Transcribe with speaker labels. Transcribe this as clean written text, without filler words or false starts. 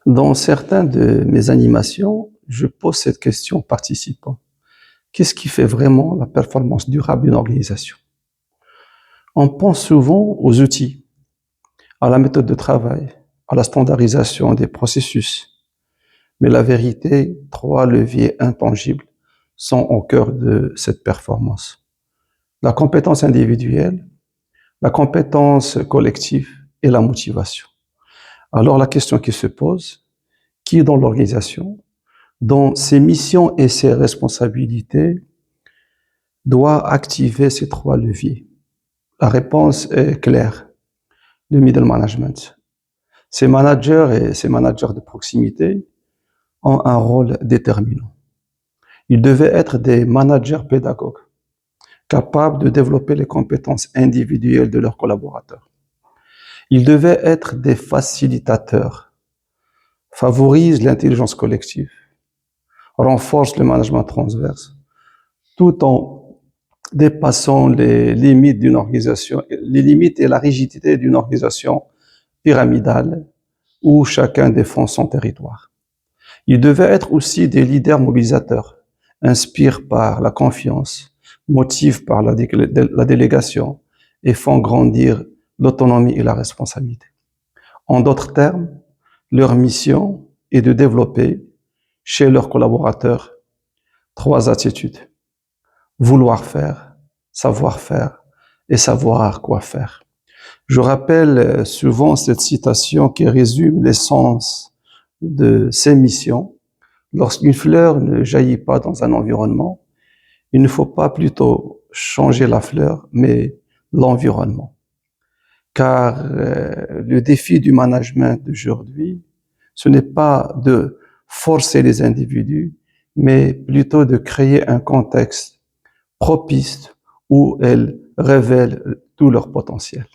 Speaker 1: Dans certains de mes animations, je pose cette question aux participants. Qu'est-ce qui fait vraiment la performance durable d'une organisation? On pense souvent aux outils, à la méthode de travail, à la standardisation des processus. Mais la vérité, trois leviers intangibles sont au cœur de cette performance. La compétence individuelle, la compétence collective et la motivation. Alors la question qui se pose, qui dans l'organisation, dans ses missions et ses responsabilités, doit activer ces trois leviers? La réponse est claire, le middle management. Ces managers et ces managers de proximité ont un rôle déterminant. Ils devaient être des managers pédagogues, capables de développer les compétences individuelles de leurs collaborateurs. Ils devaient être des facilitateurs, favorisent l'intelligence collective, renforcent le management transverse, tout en dépassant les limites d'une organisation, les limites et la rigidité d'une organisation pyramidale où chacun défend son territoire. Ils devaient être aussi des leaders mobilisateurs, inspirent par la confiance, motivent par la délégation et font grandir l'autonomie et la responsabilité. En d'autres termes, leur mission est de développer chez leurs collaborateurs trois attitudes: vouloir faire et savoir quoi faire. Je rappelle souvent cette citation qui résume l'essence de ces missions. Lorsqu'une fleur ne jaillit pas dans un environnement, il ne faut pas plutôt changer la fleur, mais l'environnement. Car le défi du management d'aujourd'hui, ce n'est pas de forcer les individus, mais plutôt de créer un contexte propice où elles révèlent tout leur potentiel.